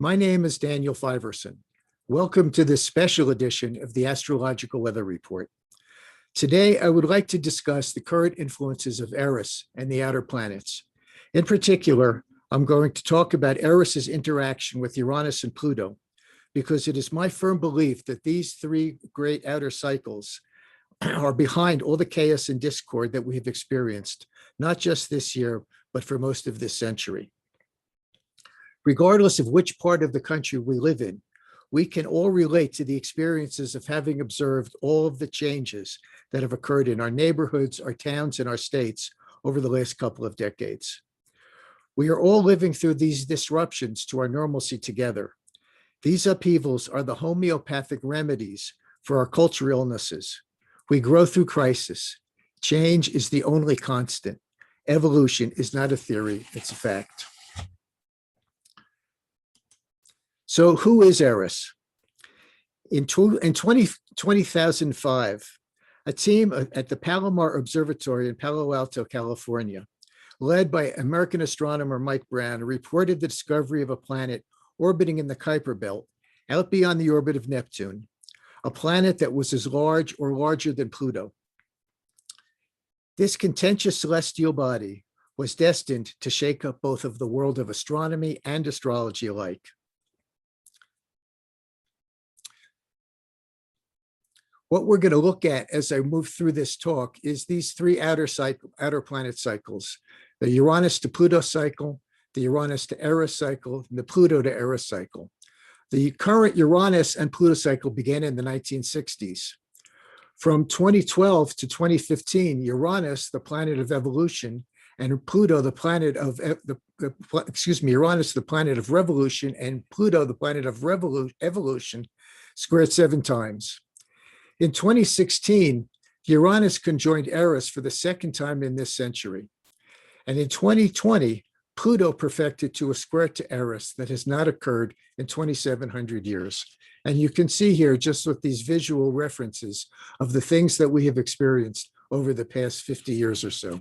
My name is Daniel Fiverson. Welcome to this special edition of the Astrological Weather Report. Today, I would like to discuss the current influences of Eris and the outer planets. In particular, I'm going to talk about Eris's interaction with Uranus and Pluto, because it is my firm belief that these three great outer cycles are behind all the chaos and discord that we have experienced, not just this year, but for most of this century. Regardless of which part of the country we live in, we can all relate to the experiences of having observed all of the changes that have occurred in our neighborhoods, our towns, and our states over the last couple of decades. We are all living through these disruptions to our normalcy together. These upheavals are the homeopathic remedies for our cultural illnesses. We grow through crisis. Change is the only constant. Evolution is not a theory, it's a fact. So who is Eris? In 2005, a team at the Palomar Observatory in Palo Alto, California, led by American astronomer Mike Brown, reported the discovery of a planet orbiting in the Kuiper Belt, out beyond the orbit of Neptune, a planet that was as large or larger than Pluto. This contentious celestial body was destined to shake up both of the world of astronomy and astrology alike. What we're going to look at as I move through this talk is these three outer planet cycles: the Uranus to Pluto cycle, the Uranus to Eris cycle, and the Pluto to Eris cycle. The current Uranus and Pluto cycle began in the 1960s. From 2012 to 2015, Uranus, the planet of evolution, and Pluto, the planet of Uranus, the planet of revolution, and Pluto, the planet of evolution, squared 7 times. In 2016, Uranus conjoined Eris for the second time in this century. And in 2020, Pluto perfected to a square to Eris that has not occurred in 2,700 years. And you can see here, just with these visual references of the things that we have experienced over the past 50 years or so.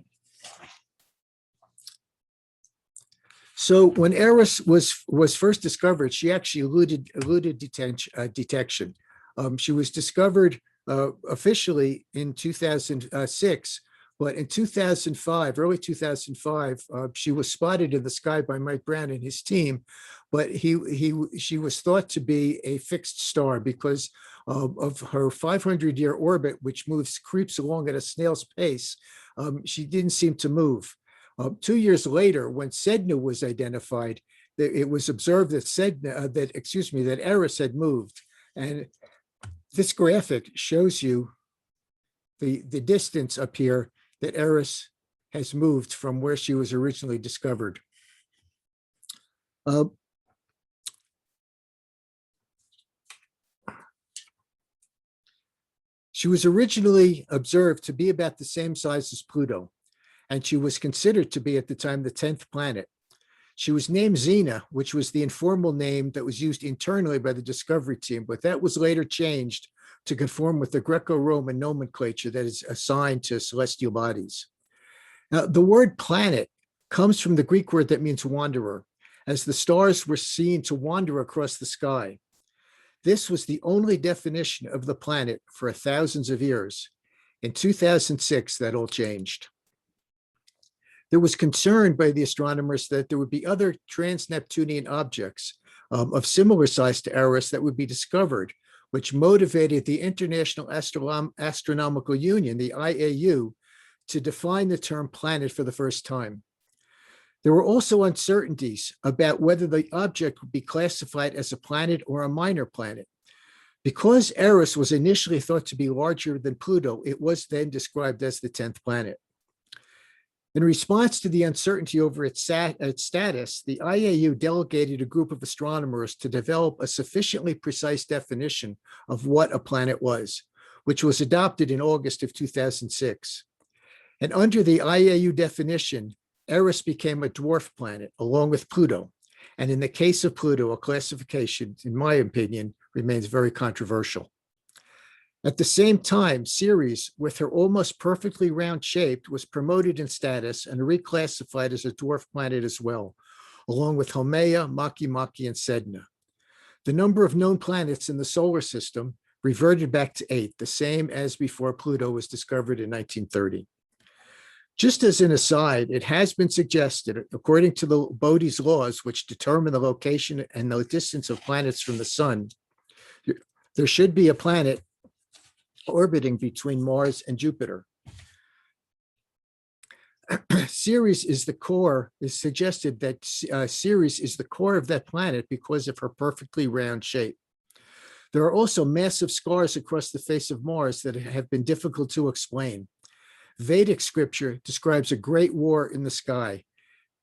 So when Eris was first discovered, she actually eluded detection. She was discovered officially in 2006, but in 2005, early 2005, she was spotted in the sky by Mike Brown and his team, but she was thought to be a fixed star because of her 500-year orbit, which creeps along at a snail's pace. She didn't seem to move. 2 years later, when Sedna was identified, it was observed that Eris had moved. And this graphic shows you the distance up here that Eris has moved from where she was originally discovered. She was originally observed to be about the same size as Pluto, and she was considered to be at the time the 10th planet. She was named Xena, which was the informal name that was used internally by the discovery team, but that was later changed to conform with the Greco-Roman nomenclature that is assigned to celestial bodies. Now, the word planet comes from the Greek word that means wanderer, as the stars were seen to wander across the sky. This was the only definition of the planet for thousands of years. In 2006, that all changed. There was concern by the astronomers that there would be other trans-Neptunian objects of similar size to Eris that would be discovered, which motivated the International Astronomical Union, the IAU, to define the term planet for the first time. There were also uncertainties about whether the object would be classified as a planet or a minor planet. Because Eris was initially thought to be larger than Pluto, it was then described as the 10th planet. In response to the uncertainty over its status, the IAU delegated a group of astronomers to develop a sufficiently precise definition of what a planet was, which was adopted in August of 2006. And under the IAU definition, Eris became a dwarf planet along with Pluto. And in the case of Pluto, a classification, in my opinion, remains very controversial. At the same time, Ceres, with her almost perfectly round shape, was promoted in status and reclassified as a dwarf planet as well, along with Haumea, Makemake, and Sedna. The number of known planets in the solar system reverted back to 8, the same as before Pluto was discovered in 1930. Just as an aside, it has been suggested, according to the Bode's laws, which determine the location and the distance of planets from the sun, there should be a planet orbiting between Mars and Jupiter. Ceres is the core, is suggested that Ceres is the core of that planet because of her perfectly round shape. There are also massive scars across the face of Mars that have been difficult to explain. Vedic scripture describes a great war in the sky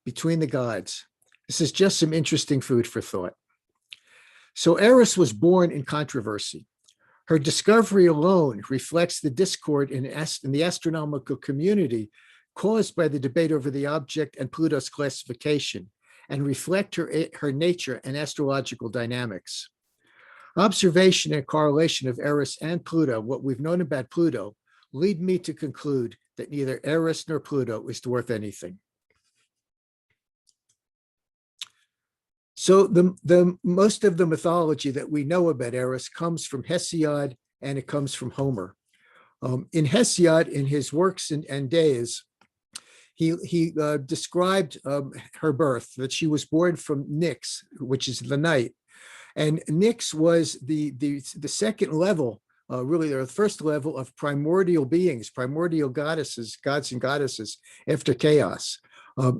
between the gods. This is just some interesting food for thought. So Eris was born in controversy. Her discovery alone reflects the discord in the astronomical community caused by the debate over the object and Pluto's classification, and reflect her nature and astrological dynamics. Observation and correlation of Eris and Pluto, what we've known about Pluto, lead me to conclude that neither Eris nor Pluto is worth anything. So the most of the mythology that we know about Eris comes from Hesiod, and it comes from Homer. In Hesiod, in his works and days, he described her birth, that she was born from Nyx, which is the night. And Nyx was the second level, really, or the first level of primordial beings, primordial goddesses, gods and goddesses after chaos.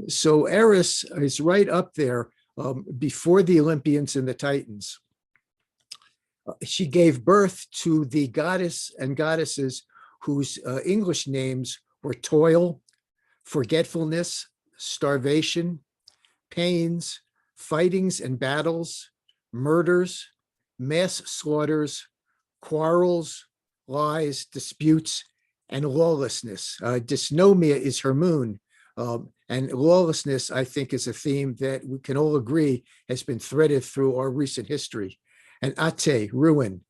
So Eris is right up there before the Olympians and the Titans. She gave birth to the goddess and goddesses whose English names were toil, forgetfulness, starvation, pains, fightings and battles, murders, mass slaughters, quarrels, lies, disputes, and lawlessness. Dysnomia is her moon, and lawlessness, I think, is a theme that we can all agree has been threaded through our recent history. And Ate, ruin.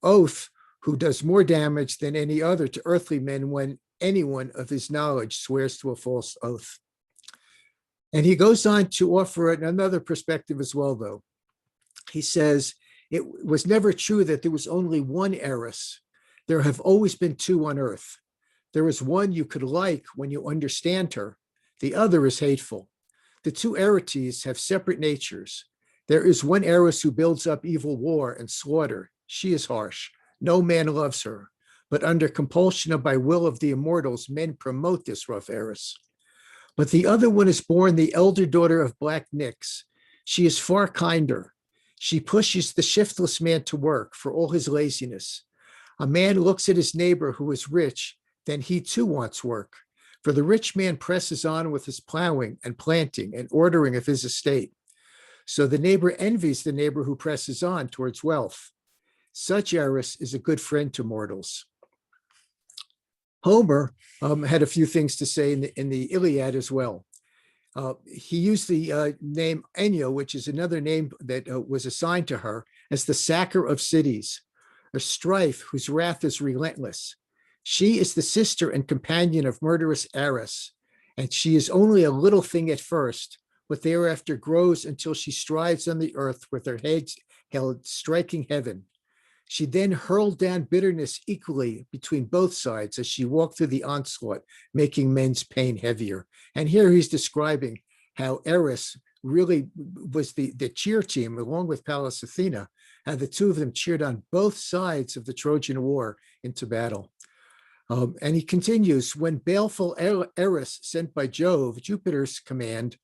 Oath, who does more damage than any other to earthly men when anyone of his knowledge swears to a false oath. And he goes on to offer another perspective as well, though. He says, it was never true that there was only one Eris. There have always been two on earth. There is one you could like when you understand her. The other is hateful. The two Erites have separate natures. There is one Eris who builds up evil war and slaughter. She is harsh. No man loves her. But under compulsion or by will of the immortals, men promote this rough Eris. But the other one is born the elder daughter of Black Nyx. She is far kinder. She pushes the shiftless man to work for all his laziness. A man looks at his neighbor who is rich, then he too wants work. For the rich man presses on with his plowing and planting and ordering of his estate. So the neighbor envies the neighbor who presses on towards wealth. Such Eris is a good friend to mortals. Homer had a few things to say in the Iliad as well. He used the name Enyo, which is another name that was assigned to her, as the sacker of cities, a strife whose wrath is relentless. She is the sister and companion of murderous Eris, and she is only a little thing at first, but thereafter grows until she strives on the earth with her head held striking heaven. She then hurled down bitterness equally between both sides as she walked through the onslaught, making men's pain heavier. And here he's describing how Eris really was the cheer team, along with Pallas Athena, how the two of them cheered on both sides of the Trojan War into battle. And he continues, when baleful Eris, sent by Jove, Jupiter's command,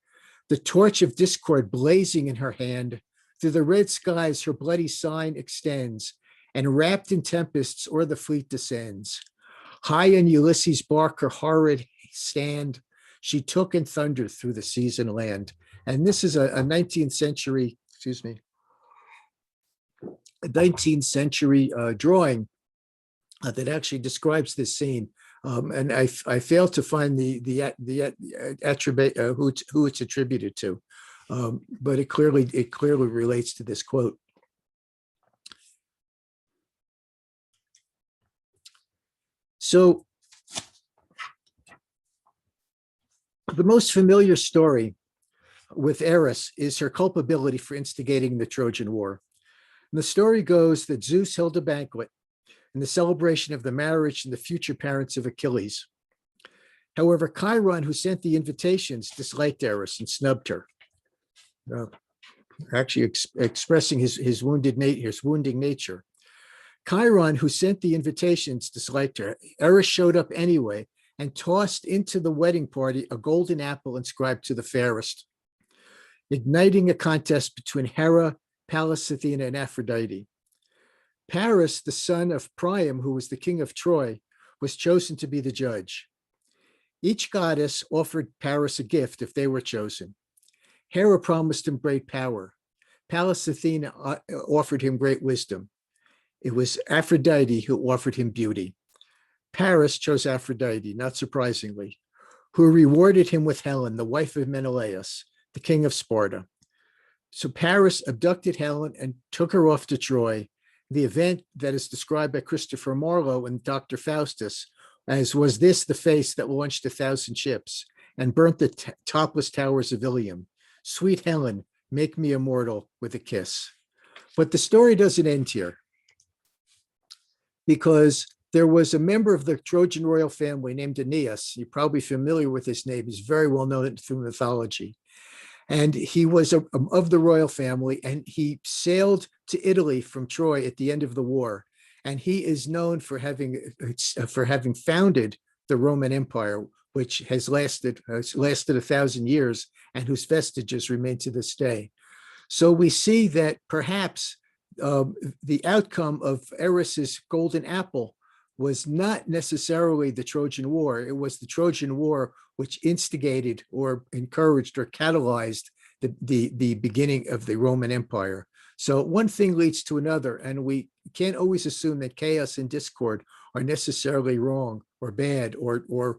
the torch of discord blazing in her hand, through the red skies her bloody sign extends, and wrapped in tempests o'er the fleet descends. High in Ulysses' bark her horrid stand, she took and thundered through the seas and land. And this is a 19th century, a 19th century drawing that actually describes this scene. And I failed to find the attribute who it's attributed to, but it clearly relates to this quote. So the most familiar story with Eris is her culpability for instigating the Trojan War. And the story goes that Zeus held a banquet in the celebration of the marriage and the future parents of Achilles. However, Chiron, who sent the invitations, disliked Eris and snubbed her, actually expressing his wounding nature. Chiron, who sent the invitations, disliked her. Eris showed up anyway and tossed into the wedding party a golden apple inscribed to the fairest, igniting a contest between Hera, Pallas Athena, and Aphrodite. Paris, the son of Priam, who was the king of Troy, was chosen to be the judge. Each goddess offered Paris a gift if they were chosen. Hera promised him great power. Pallas Athena offered him great wisdom. It was Aphrodite who offered him beauty. Paris chose Aphrodite, not surprisingly, who rewarded him with Helen, the wife of Menelaus, the king of Sparta. So Paris abducted Helen and took her off to Troy, the event that is described by Christopher Marlowe in Dr. Faustus as was this the face that launched 1,000 ships and burnt the topless towers of Ilium. Sweet Helen, make me immortal with a kiss. But the story doesn't end here, because there was a member of the Trojan royal family named Aeneas. You're probably familiar with his name. He's very well known through mythology. And he was of the royal family, and he sailed to Italy from Troy at the end of the war. And he is known for having founded the Roman Empire, which has lasted 1,000 years and whose vestiges remain to this day. So we see that perhaps the outcome of Eris's golden apple was not necessarily the Trojan War. It was the Trojan War which instigated or encouraged or catalyzed the beginning of the Roman Empire. So one thing leads to another, and we can't always assume that chaos and discord are necessarily wrong or bad or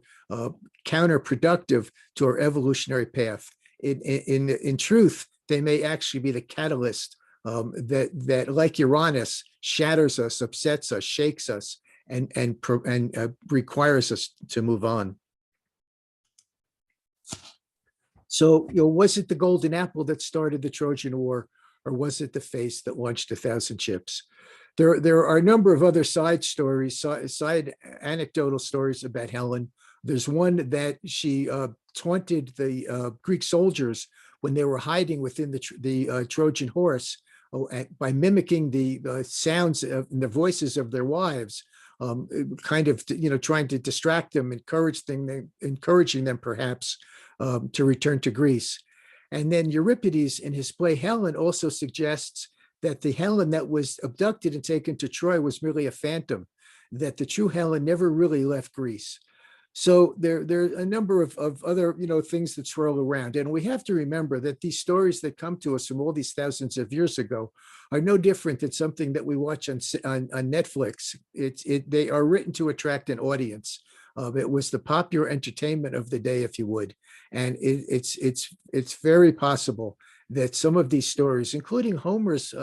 counterproductive to our evolutionary path. In truth, they may actually be the catalyst that, like Uranus, shatters us, upsets us, shakes us, and requires us to move on. So, was it the golden apple that started the Trojan War, or was it the face that launched 1,000 ships? There are a number of other side stories, side anecdotal stories about Helen. There's one that she taunted the Greek soldiers when they were hiding within the Trojan horse by mimicking the sounds and the voices of their wives, kind of trying to distract them, encouraging them perhaps to return to Greece. And then Euripides in his play Helen also suggests that the Helen that was abducted and taken to Troy was merely a phantom, that the true Helen never really left Greece. So there are a number of other things that swirl around. And we have to remember that these stories that come to us from all these thousands of years ago are no different than something that we watch on Netflix. They are written to attract an audience. It was the popular entertainment of the day, if you would. And it's very possible that some of these stories, including Homer's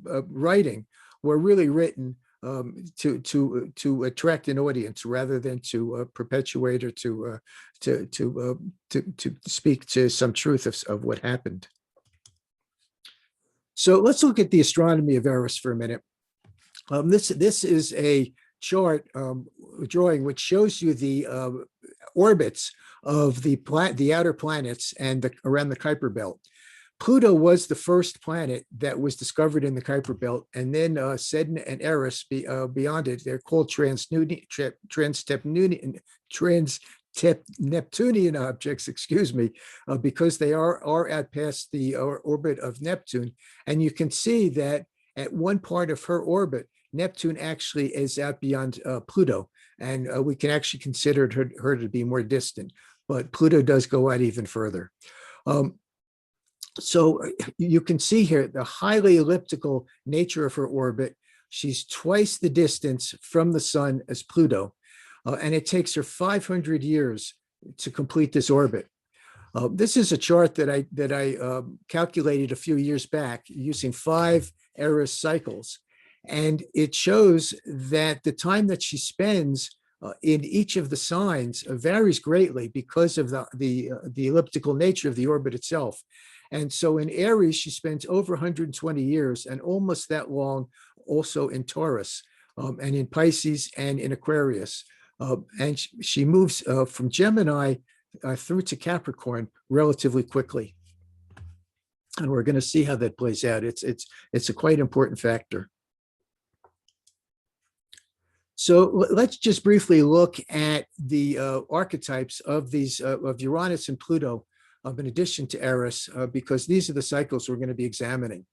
writing, were really written to attract an audience rather than to perpetuate or to speak to some truth of what happened. So let's look at the astronomy of Eris for a minute. This is a chart drawing which shows you the orbits of the outer planets and around the Kuiper belt. Pluto was the first planet that was discovered in the Kuiper belt, and then Sedna and Eris beyond it. They're called trans-Neptunian objects, because they are out past the orbit of Neptune. And you can see that at one part of her orbit, Neptune actually is out beyond Pluto, and we can actually consider her to be more distant, but Pluto does go out even further. So you can see here the highly elliptical nature of her orbit. She's twice the distance from the sun as Pluto, and it takes her 500 years to complete this orbit. This is a chart that I calculated a few years back using 5 Eris cycles. And it shows that the time that she spends in each of the signs varies greatly because of the elliptical nature of the orbit itself. And so in Aries, she spends over 120 years and almost that long also in Taurus, and in Pisces and in Aquarius. And she moves from Gemini through to Capricorn relatively quickly. And we're going to see how that plays out. It's a quite important factor. So let's just briefly look at the archetypes of these of Uranus and Pluto, in addition to Eris, because these are the cycles we're going to be examining.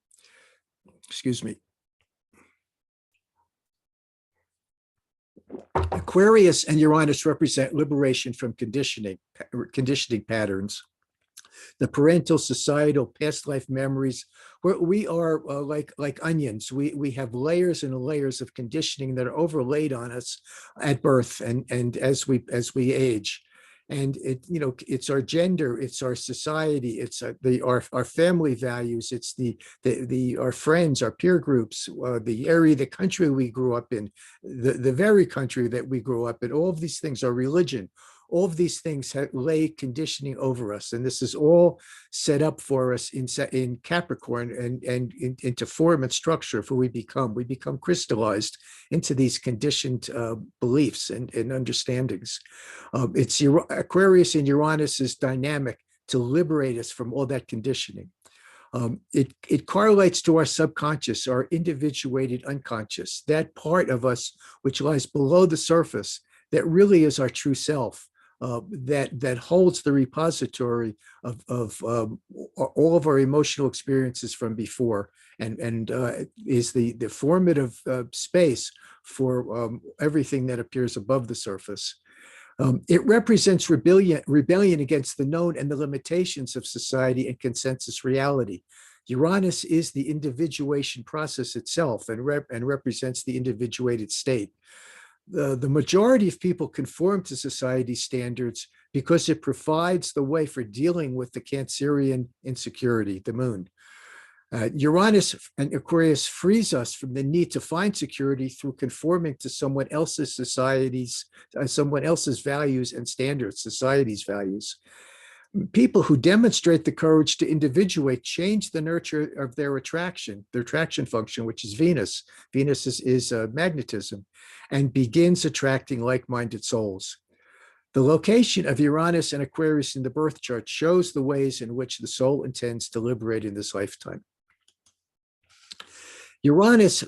Excuse me. Aquarius and Uranus represent liberation from conditioning patterns. The parental, societal, past life memories. We are like onions. We have layers and layers of conditioning that are overlaid on us at birth and as we age. And it's our gender, it's our society, it's our family values, it's our friends, our peer groups, the area, the country we grew up in, the very country that we grew up in. All of these things are religion. All of these things lay conditioning over us, and this is all set up for us in Capricorn and into form and structure. For we become crystallized into these conditioned beliefs and understandings. It's Aquarius and Uranus is dynamic to liberate us from all that conditioning. It correlates to our subconscious, our individuated unconscious, that part of us which lies below the surface that really is our true self. That holds the repository of all of our emotional experiences from before, and is the formative space for everything that appears above the surface. It represents rebellion against the known and the limitations of society and consensus reality. Uranus is the individuation process itself and represents the individuated state. The majority of people conform to society's standards because it provides the way for dealing with the Cancerian insecurity, the moon. Uranus and Aquarius frees us from the need to find security through conforming to someone else's someone else's values and standards, society's values. People who demonstrate the courage to individuate change the nurture of their attraction function, which is Venus. Venus is magnetism, and begins attracting like-minded souls. The location of Uranus and Aquarius in the birth chart shows the ways in which the soul intends to liberate in this lifetime. Uranus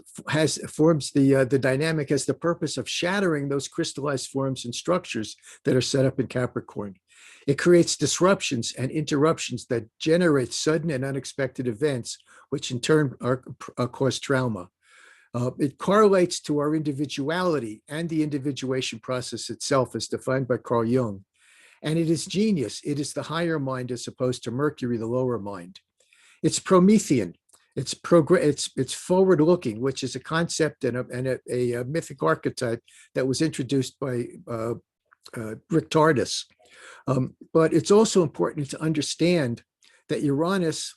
forms the dynamic as the purpose of shattering those crystallized forms and structures that are set up in Capricorn. It creates disruptions and interruptions that generate sudden and unexpected events, which in turn cause trauma. It correlates to our individuality and the individuation process itself as defined by Carl Jung. And it is genius. It is the higher mind as opposed to Mercury, the lower mind. It's Promethean. It's forward-looking, which is a concept and a mythic archetype that was introduced by Rick Tardis. But it's also important to understand that Uranus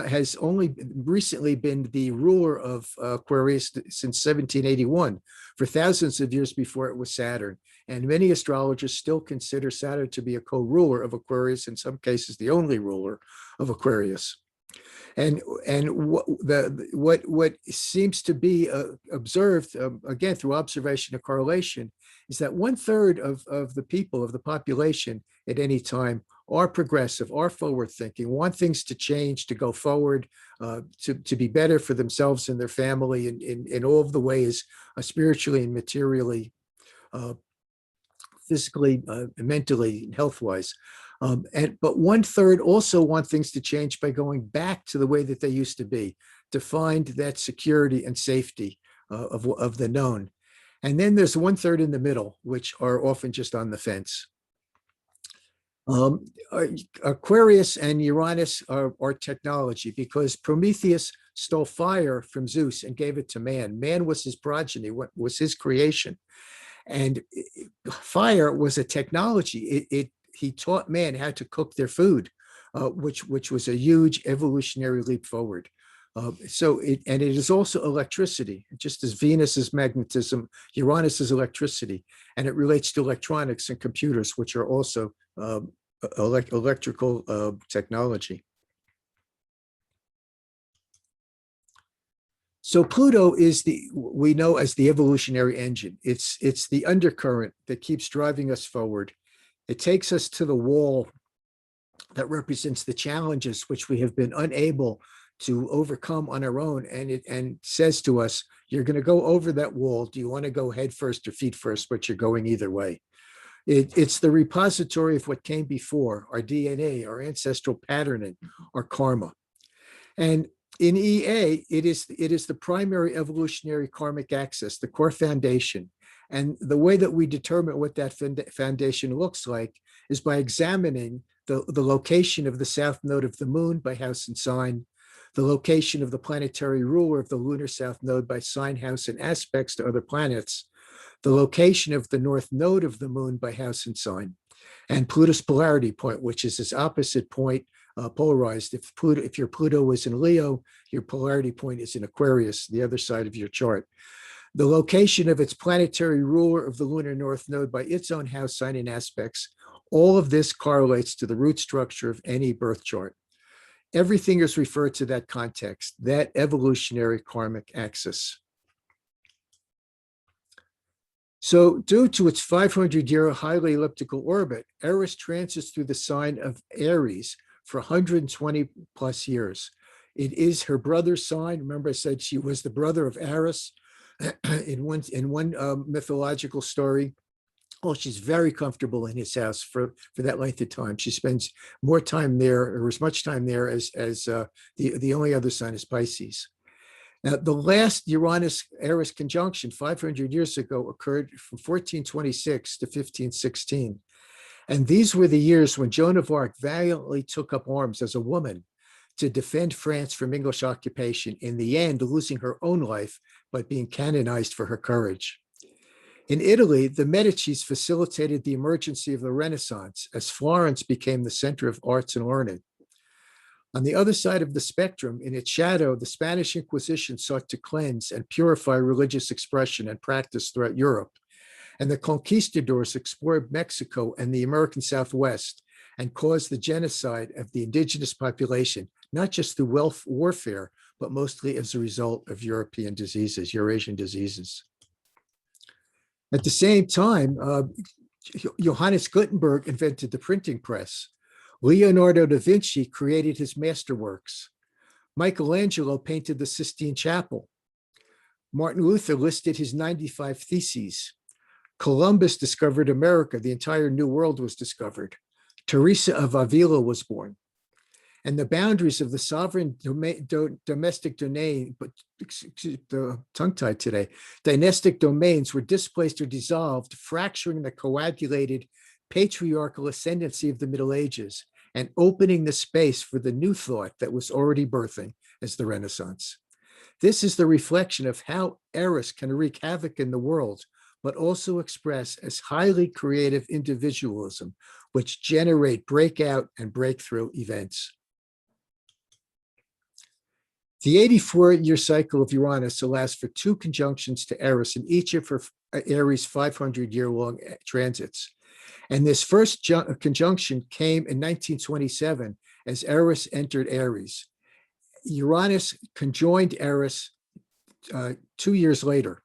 has only recently been the ruler of Aquarius since 1781, for thousands of years before it was Saturn. And many astrologers still consider Saturn to be a co-ruler of Aquarius, in some cases the only ruler of Aquarius. And what seems to be observed, again, through observation and correlation, is that 1/3 of the people, of the population at any time, are progressive, are forward thinking, want things to change, to go forward, to be better for themselves and their family in all of the ways, spiritually and materially, physically, mentally, and health-wise. But 1/3 also want things to change by going back to the way that they used to be, to find that security and safety of the known. And then there's 1/3 in the middle, which are often just on the fence. Aquarius and Uranus are technology, because Prometheus stole fire from Zeus and gave it to man. Man was his progeny, was his creation. And fire was a technology. He taught man how to cook their food, which was a huge evolutionary leap forward. And it is also electricity, just as Venus is magnetism, Uranus is electricity, and it relates to electronics and computers, which are also electrical technology. So Pluto is we know as the evolutionary engine. It's the undercurrent that keeps driving us forward. It takes us to the wall that represents the challenges which we have been unable to overcome on our own, and it says to us, you're going to go over that wall. Do you want to go head first or feet first? But you're going either way. It's the repository of what came before, our DNA, our ancestral patterning, our karma. And in EA, it is the primary evolutionary karmic axis, the core foundation. And the way that we determine what that foundation looks like is by examining the location of the south node of the moon by house and sign, the location of the planetary ruler of the lunar south node by sign, house, and aspects to other planets, the location of the north node of the moon by house and sign, and Pluto's polarity point, which is its opposite point, polarized. If your Pluto is in Leo, your polarity point is in Aquarius, the other side of your chart. The location of its planetary ruler of the lunar north node by its own house sign and aspects. All of this correlates to the root structure of any birth chart. Everything is referred to that context, that evolutionary karmic axis. So due to its 500-year highly elliptical orbit, Eris transits through the sign of Aries for 120 plus years. It is her brother's sign. Remember, I said she was the brother of Eris in one mythological story. Well, she's very comfortable in his house for that length of time. She spends more time there, or as much time there as the only other sign is Pisces. Now, the last Uranus-Eris conjunction 500 years ago occurred from 1426 to 1516. And these were the years when Joan of Arc valiantly took up arms as a woman to defend France from English occupation, in the end losing her own life, but being canonized for her courage. In Italy, the Medicis facilitated the emergence of the Renaissance as Florence became the center of arts and learning. On the other side of the spectrum, in its shadow, the Spanish Inquisition sought to cleanse and purify religious expression and practice throughout Europe. And the conquistadors explored Mexico and the American Southwest and caused the genocide of the indigenous population, not just through warfare, but mostly as a result of European diseases, Eurasian diseases. At the same time, Johannes Gutenberg invented the printing press. Leonardo da Vinci created his masterworks. Michelangelo painted the Sistine Chapel. Martin Luther listed his 95 theses. Columbus discovered America. The entire New World was discovered. Teresa of Avila was born. And the boundaries of the sovereign domestic domain, but tongue-tied today, dynastic domains were displaced or dissolved, fracturing the coagulated patriarchal ascendancy of the Middle Ages and opening the space for the new thought that was already birthing as the Renaissance. This is the reflection of how Eris can wreak havoc in the world, but also express as highly creative individualism, which generate breakout and breakthrough events. The 84-year cycle of Uranus allows for 2 conjunctions to Eris in each of her Aries 500-year-long transits. And this first conjunction came in 1927 as Eris entered Aries. Uranus conjoined Eris 2 years later.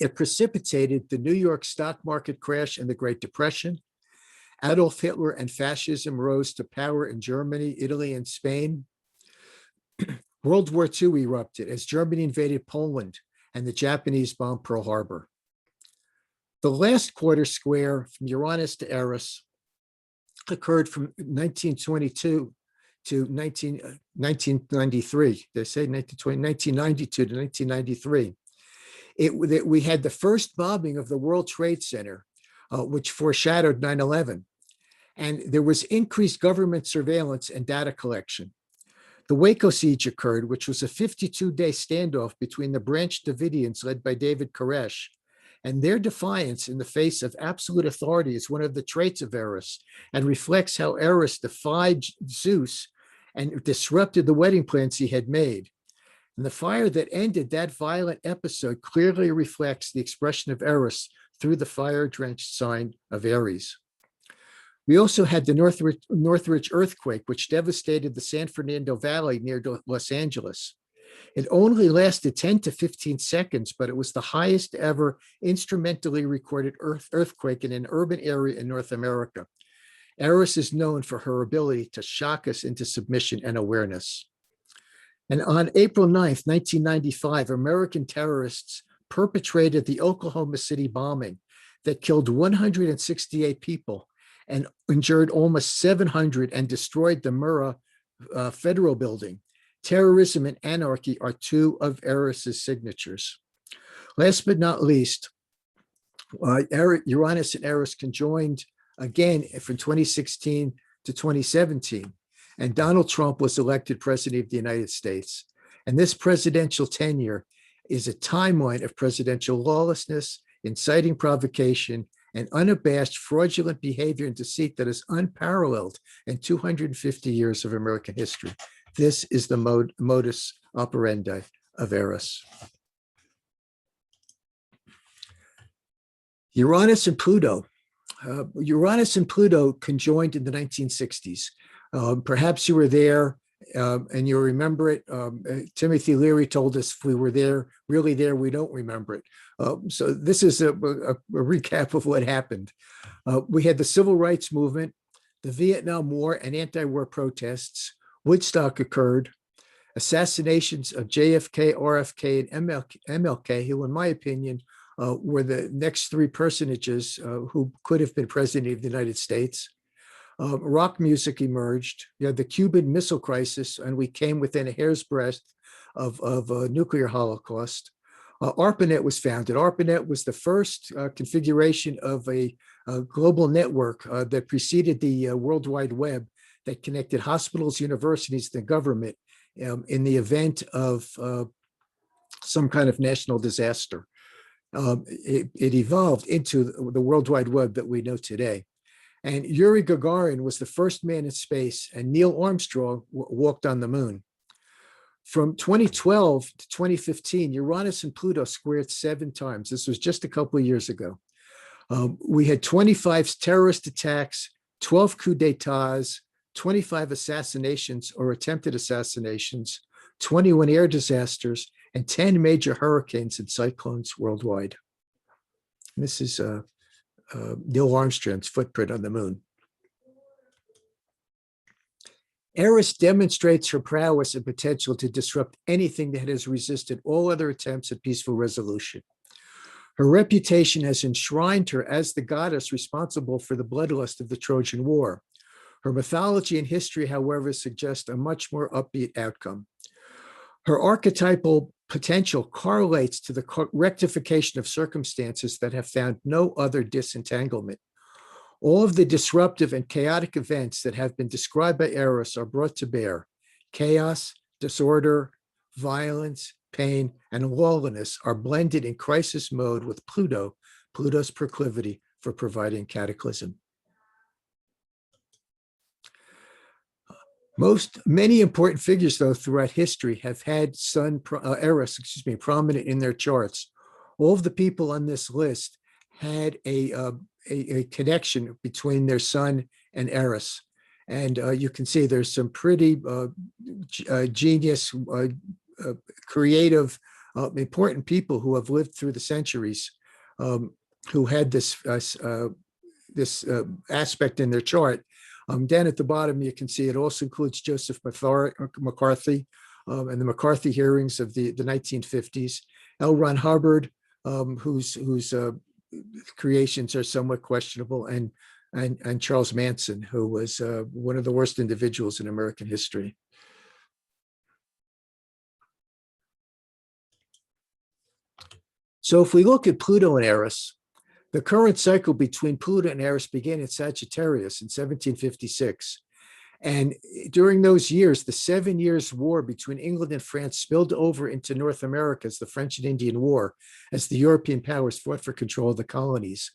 It precipitated the New York stock market crash and the Great Depression. Adolf Hitler and fascism rose to power in Germany, Italy, and Spain. World War II erupted as Germany invaded Poland and the Japanese bombed Pearl Harbor. The last quarter square from Uranus to Eris occurred from 1922 to 1993. They say 1992 to 1993. We had the first bombing of the World Trade Center, which foreshadowed 9/11. And there was increased government surveillance and data collection. The Waco siege occurred, which was a 52-day standoff between the Branch Davidians led by David Koresh, and their defiance in the face of absolute authority is one of the traits of Eris and reflects how Eris defied Zeus and disrupted the wedding plans he had made. And the fire that ended that violent episode clearly reflects the expression of Eris through the fire-drenched sign of Aries. We also had the Northridge earthquake, which devastated the San Fernando Valley near Los Angeles. It only lasted 10 to 15 seconds, but it was the highest ever instrumentally recorded earthquake in an urban area in North America. Eris is known for her ability to shock us into submission and awareness. And on April 9th, 1995, American terrorists perpetrated the Oklahoma City bombing that killed 168 people and injured almost 700 and destroyed the Murrah Federal Building. Terrorism and anarchy are two of Eris's signatures. Last but not least, Uranus and Eris conjoined again from 2016 to 2017, and Donald Trump was elected president of the United States. And this presidential tenure is a timeline of presidential lawlessness, inciting provocation, and unabashed fraudulent behavior and deceit that is unparalleled in 250 years of American history. This is the modus operandi of Eris. Uranus and Pluto. Uranus and Pluto conjoined in the 1960s. Perhaps you were there and you remember it. Timothy Leary told us if we were there, really there, we don't remember it. So this is a recap of what happened. We had the Civil Rights Movement, the Vietnam War and anti-war protests. Woodstock occurred. Assassinations of JFK, RFK, and MLK, who, in my opinion, were the next three personages who could have been president of the United States. Rock music emerged. You had the Cuban Missile Crisis, and we came within a hair's breadth of a nuclear holocaust. ARPANET was founded. ARPANET was the first configuration of a global network that preceded the World Wide Web that connected hospitals, universities, and the government in the event of some kind of national disaster. It evolved into the World Wide Web that we know today. And Yuri Gagarin was the first man in space, and Neil Armstrong walked on the moon. From 2012 to 2015, Uranus and Pluto squared 7 times. This was just a couple of years ago. We had 25 terrorist attacks, 12 coups d'etats, 25 assassinations or attempted assassinations, 21 air disasters, and 10 major hurricanes and cyclones worldwide. And this is Neil Armstrong's footprint on the moon. Eris demonstrates her prowess and potential to disrupt anything that has resisted all other attempts at peaceful resolution. Her reputation has enshrined her as the goddess responsible for the bloodlust of the Trojan War. Her mythology and history, however, suggest a much more upbeat outcome. Her archetypal potential correlates to the rectification of circumstances that have found no other disentanglement. All of the disruptive and chaotic events that have been described by Eris are brought to bear. Chaos, disorder, violence, pain, and lawlessness are blended in crisis mode with Pluto's proclivity for providing cataclysm. Many important figures, though, throughout history have had Eris, prominent in their charts. All of the people on this list had a connection between their sun and Eris. And you can see there's some pretty genius, creative, important people who have lived through the centuries who had this aspect in their chart. Down at the bottom, you can see it also includes Joseph McCarthy and the McCarthy hearings of the 1950s. L. Ron Hubbard, whose creations are somewhat questionable, and Charles Manson, who was one of the worst individuals in American history. So if we look at Pluto and Eris, the current cycle between Pluto and Eris began in Sagittarius in 1756. And during those years, the 7 Years' War between England and France spilled over into North America as the French and Indian War, as the European powers fought for control of the colonies.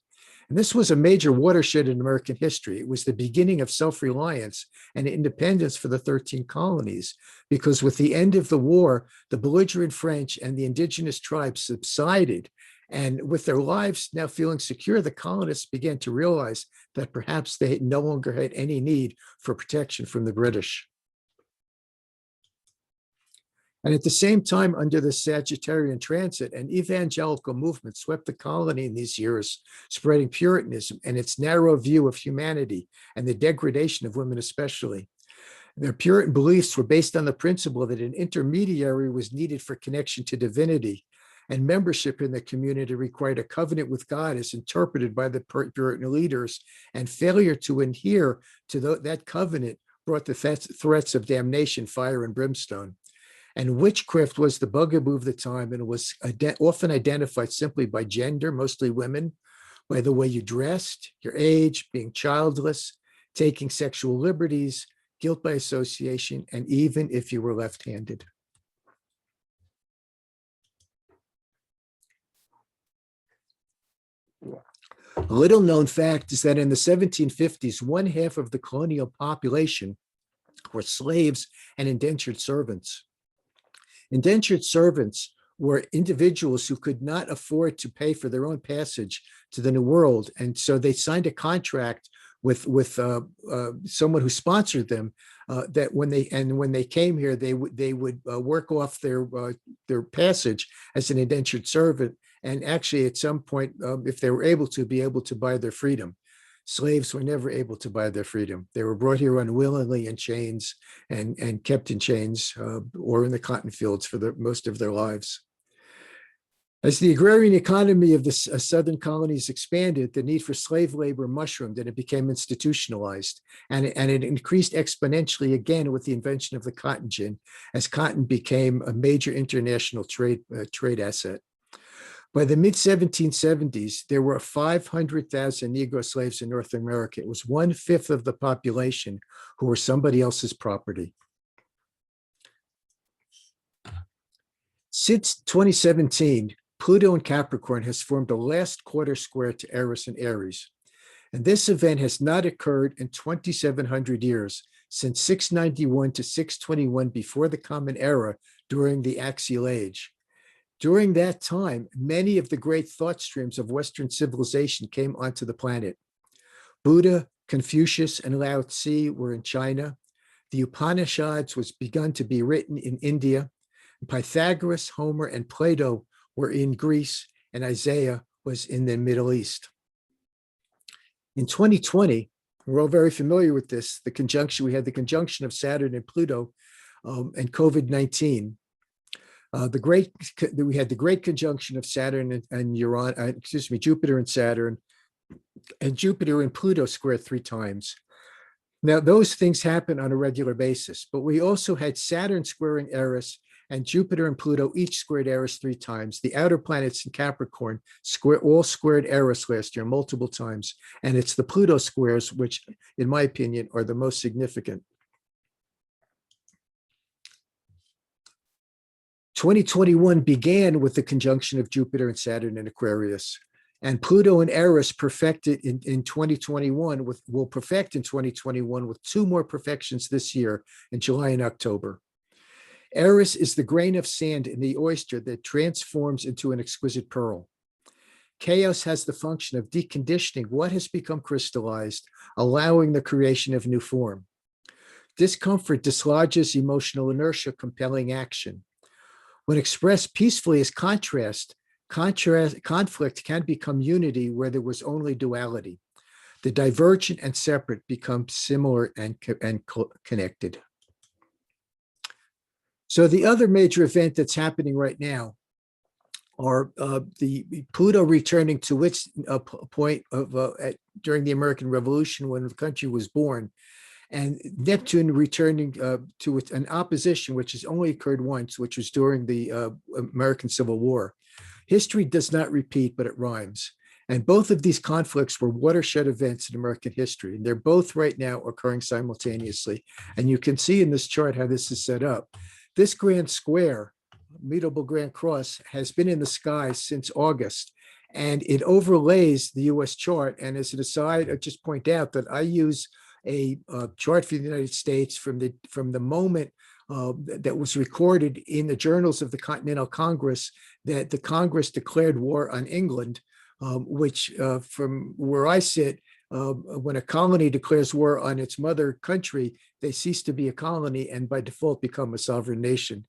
And this was a major watershed in American history. It was the beginning of self-reliance and independence for the 13 colonies, because with the end of the war, the belligerent French and the indigenous tribes subsided. And with their lives now feeling secure, the colonists began to realize that perhaps they no longer had any need for protection from the British. And at the same time, under the Sagittarian transit, an evangelical movement swept the colony in these years, spreading Puritanism and its narrow view of humanity and the degradation of women especially. Their Puritan beliefs were based on the principle that an intermediary was needed for connection to divinity, and membership in the community required a covenant with God as interpreted by the Puritan leaders, and failure to adhere to that covenant brought the threats of damnation, fire, and brimstone. And witchcraft was the bugaboo of the time, and was often identified simply by gender, mostly women, by the way you dressed, your age, being childless, taking sexual liberties, guilt by association, and even if you were left-handed. A little known fact is that in the 1750s, one half of the colonial population were slaves and indentured servants. Indentured servants were individuals who could not afford to pay for their own passage to the New World, and so they signed a contract with someone who sponsored them, that when they came here, they would work off their passage as an indentured servant, and actually at some point, if they were able to, be able to buy their freedom. Slaves were never able to buy their freedom. They were brought here unwillingly in chains and kept in chains or in the cotton fields for most of their lives. As the agrarian economy of the southern colonies expanded, the need for slave labor mushroomed and it became institutionalized. And it increased exponentially again with the invention of the cotton gin, as cotton became a major international trade asset. By the mid-1770s, there were 500,000 Negro slaves in North America. It was 1/5 of the population who were somebody else's property. Since 2017, Pluto in Capricorn has formed the last quarter square to Eris and Aries. And this event has not occurred in 2,700 years, since 691 to 621 before the Common Era during the Axial Age. During that time, many of the great thought streams of Western civilization came onto the planet. Buddha, Confucius, and Lao Tzu were in China. The Upanishads was begun to be written in India. Pythagoras, Homer, and Plato were in Greece, and Isaiah was in the Middle East. In 2020, we're all very familiar with this, we had the conjunction of Saturn and Pluto and COVID-19. We had the great conjunction of Saturn and Jupiter and Saturn, and Jupiter and Pluto squared 3 times. Now, those things happen on a regular basis, but we also had Saturn squaring Eris, and Jupiter and Pluto each squared Eris 3 times. The outer planets in Capricorn all squared Eris last year multiple times, and it's the Pluto squares which, in my opinion, are the most significant. 2021 began with the conjunction of Jupiter and Saturn in Aquarius, and Pluto and Eris perfected in 2021 will perfect in 2021 with 2 more perfections this year in July and October. Eris is the grain of sand in the oyster that transforms into an exquisite pearl. Chaos has the function of deconditioning what has become crystallized, allowing the creation of new form. Discomfort dislodges emotional inertia, compelling action. When expressed peacefully as conflict can become unity where there was only duality. The divergent and separate become similar and connected. So the other major event that's happening right now are the Pluto returning to its point of during the American Revolution when the country was born, and Neptune returning to an opposition which has only occurred once, which was during the American Civil War. History does not repeat, but it rhymes. And both of these conflicts were watershed events in American history. And they're both right now occurring simultaneously. And you can see in this chart how this is set up. This grand square, mutable grand cross, has been in the sky since August. and it overlays the US chart. And as an aside, I just point out that I use a chart for the United States from the moment that was recorded in the journals of the Continental Congress, that the Congress declared war on England, which from where I sit, when a colony declares war on its mother country, they cease to be a colony and by default become a sovereign nation.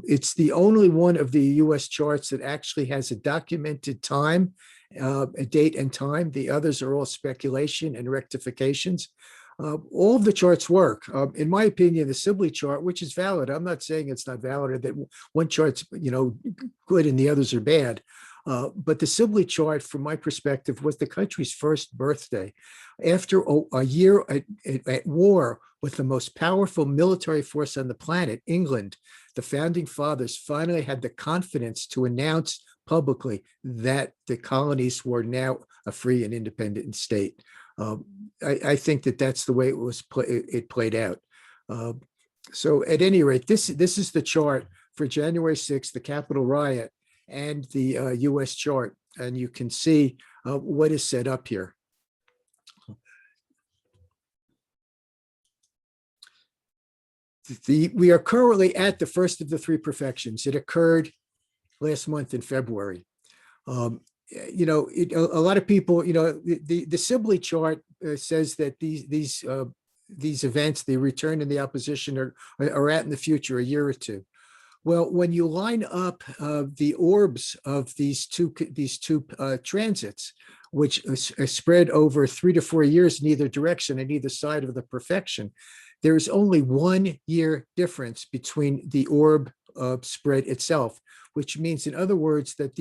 It's the only one of the US charts that actually has a documented time, a date and time. The others are all speculation and rectifications. All of the charts work. In my opinion, the Sibley chart, which is valid, I'm not saying it's not valid or that one chart's good and the others are bad. But the Sibley chart, from my perspective, was the country's first birthday. After a year at war with the most powerful military force on the planet, England, the founding fathers finally had the confidence to announce publicly that the colonies were now a free and independent state. I think that that's the way it played out. So at any rate, this is the chart for January 6th, the Capitol riot, and the US chart, and you can see what is set up here. We are currently at the first of the three perfections. It occurred last month in February. A lot of people, the Sibley chart says that these events, the return and the opposition, are at in the future, a year or two. Well, when you line up the orbs of these two transits, which is spread over 3 to 4 years in either direction and either side of the perfection, there is only 1 year difference between the orb spread itself, which means, in other words, that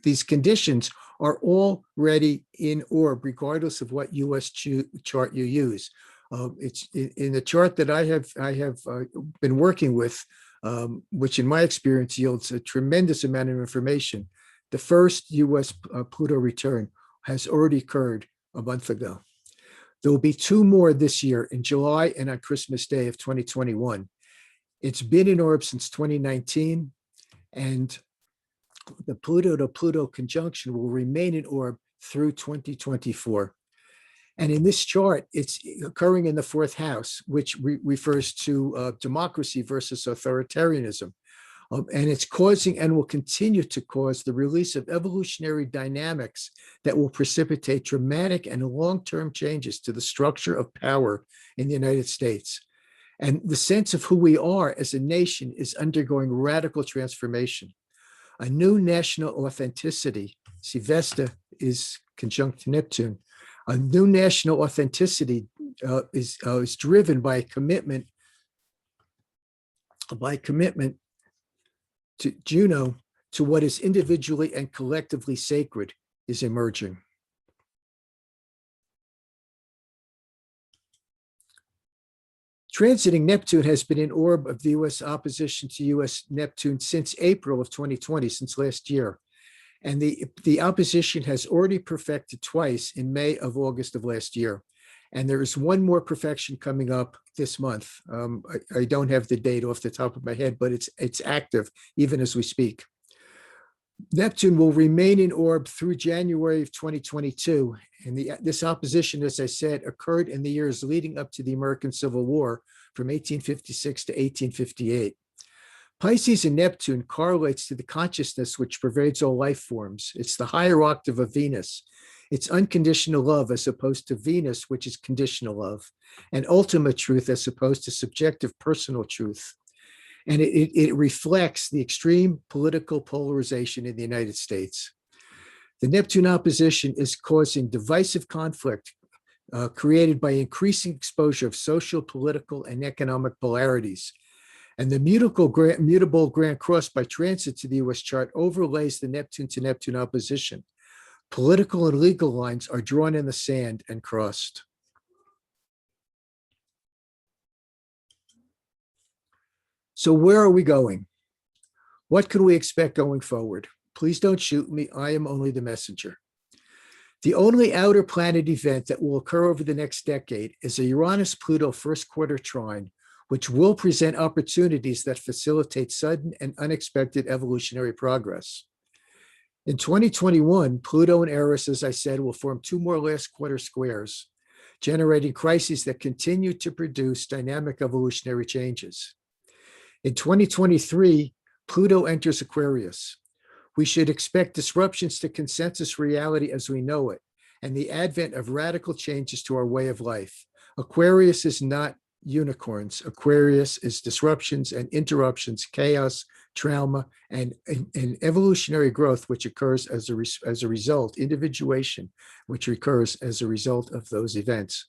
these conditions are already in orb, regardless of what US chart you use. It's in the chart that I have been working with, which in my experience yields a tremendous amount of information. The first US Pluto return has already occurred a month ago. There will be 2 more this year, in July and on Christmas Day of 2021. It's been in orb since 2019, and the Pluto to Pluto conjunction will remain in orb through 2024. And in this chart, it's occurring in the 4th house, which refers to democracy versus authoritarianism. And it's causing and will continue to cause the release of evolutionary dynamics that will precipitate dramatic and long-term changes to the structure of power in the United States. And the sense of who we are as a nation is undergoing radical transformation. A new national authenticity, see, Vesta is conjunct Neptune. A new national authenticity is driven by a commitment to Juno, to what is individually and collectively sacred, is emerging. Transiting Neptune has been in orb of the US opposition to US Neptune since April of 2020, since last year. And the opposition has already perfected twice in May of August of last year. And there is 1 more perfection coming up this month. I don't have the date off the top of my head, but it's active even as we speak. Neptune will remain in orb through January of 2022. And this opposition, as I said, occurred in the years leading up to the American Civil War from 1856 to 1858. Pisces and Neptune correlates to the consciousness which pervades all life forms. It's the higher octave of Venus. It's unconditional love as opposed to Venus, which is conditional love, and ultimate truth as opposed to subjective personal truth. And it reflects the extreme political polarization in the United States. The Neptune opposition is causing divisive conflict created by increasing exposure of social, political, and economic polarities. And the mutable Grand Cross by transit to the US chart overlays the Neptune to Neptune opposition. Political and legal lines are drawn in the sand and crossed. So where are we going? What can we expect going forward? Please don't shoot me. I am only the messenger. The only outer planet event that will occur over the next decade is a Uranus-Pluto first quarter trine, which will present opportunities that facilitate sudden and unexpected evolutionary progress. In 2021, Pluto and Eris, as I said, will form two more last quarter squares, generating crises that continue to produce dynamic evolutionary changes. In 2023, Pluto enters Aquarius. We should expect disruptions to consensus reality as we know it, and the advent of radical changes to our way of life. Aquarius is not unicorns. Aquarius is disruptions and interruptions, chaos, trauma, and evolutionary growth, which occurs as a result, individuation, which occurs as a result of those events.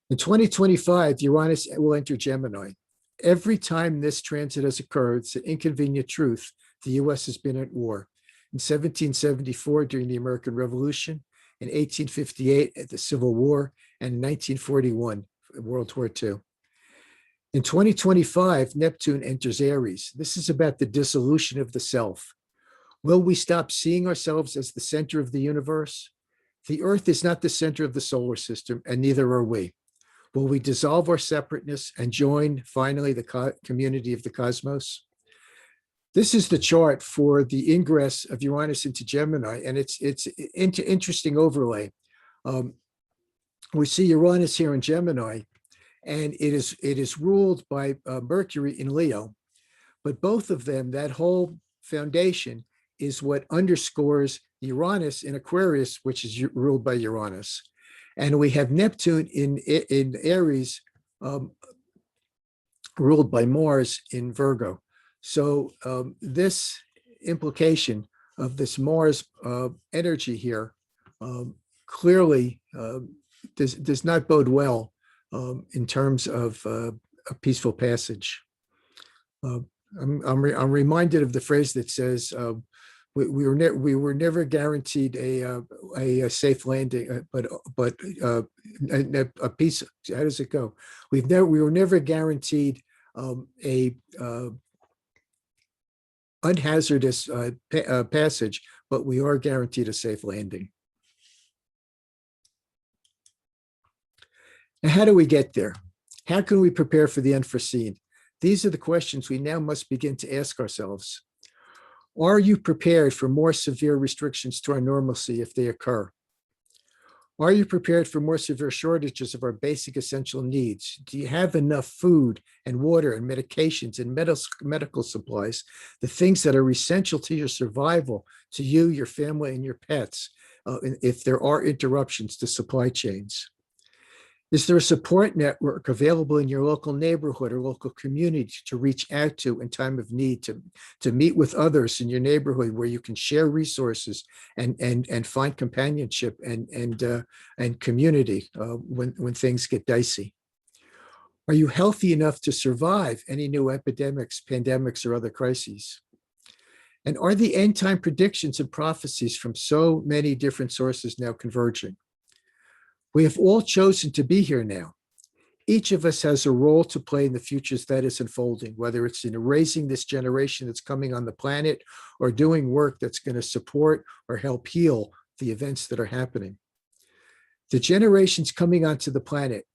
In 2025, Uranus will enter Gemini. Every time this transit has occurred, it's an inconvenient truth. The US has been at war. In 1774, during the American Revolution, in 1858, at the Civil War, and in 1941, World War II. In 2025, Neptune enters Aries. This is about the dissolution of the self. Will we stop seeing ourselves as the center of the universe? The Earth is not the center of the solar system, and neither are we. Will we dissolve our separateness and join finally the community of the cosmos? This is the chart for the ingress of Uranus into Gemini, and it's interesting overlay. We see Uranus here in Gemini, and it is ruled by Mercury in Leo. But both of them, that whole foundation, is what underscores Uranus in Aquarius, which is ruled by Uranus. And we have Neptune in Aries, ruled by Mars in Virgo. So this implication of this Mars energy here clearly does not bode well in terms of a peaceful passage. I'm reminded of the phrase that says we were never guaranteed a safe landing, but a peace. How does it go? We were never guaranteed a unhazardous passage, but we are guaranteed a safe landing. Now, how do we get there? How can we prepare for the unforeseen? These are the questions we now must begin to ask ourselves. Are you prepared for more severe restrictions to our normalcy if they occur? Are you prepared for more severe shortages of our basic essential needs? Do you have enough food and water and medications and medical supplies, the things that are essential to your survival, to you, your family, and your pets, if there are interruptions to supply chains? Is there a support network available in your local neighborhood or local community to reach out to in time of need, to meet with others in your neighborhood where you can share resources and find companionship and community when things get dicey? Are you healthy enough to survive any new epidemics, pandemics, or other crises? And are the end time predictions and prophecies from so many different sources now converging? We have all chosen to be here now. Each of us has a role to play in the futures that is unfolding, whether it's in raising this generation that's coming on the planet or doing work that's going to support or help heal the events that are happening. The generations coming onto the planet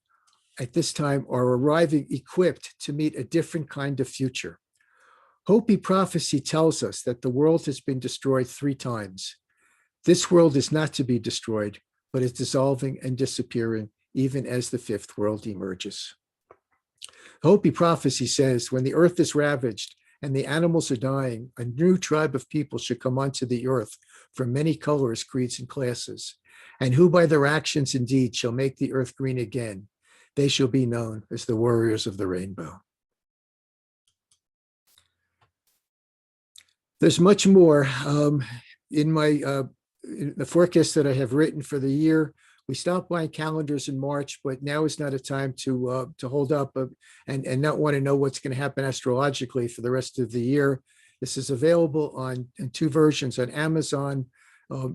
at this time are arriving equipped to meet a different kind of future. Hopi prophecy tells us that the world has been destroyed 3 times. This world is not to be destroyed, but it's dissolving and disappearing even as the 5th world emerges. Hopi prophecy says, when the earth is ravaged and the animals are dying, a new tribe of people should come onto the earth from many colors, creeds, and classes, and who by their actions and deeds shall make the earth green again. They shall be known as the warriors of the rainbow. There's much more in the forecast that I have written for the year. We stopped buying calendars in March, but now is not a time to hold up and not want to know what's going to happen astrologically for the rest of the year. This is available in 2 versions on Amazon.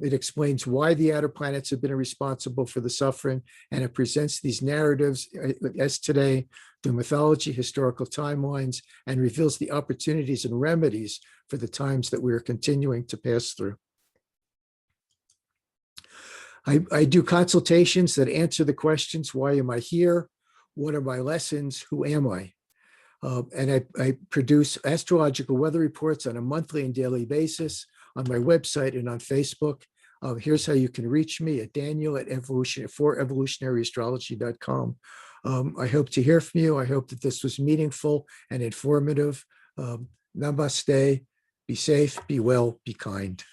It explains why the outer planets have been responsible for the suffering, and it presents these narratives as today through mythology, historical timelines, and reveals the opportunities and remedies for the times that we are continuing to pass through. I do consultations that answer the questions: why am I here? What are my lessons? Who am I? And I produce astrological weather reports on a monthly and daily basis. on my website and on Facebook. Here's how you can reach me at Daniel at evolutionaryastrology.com. I hope to hear from you. I hope that this was meaningful and informative. Namaste. Be safe, be well, be kind.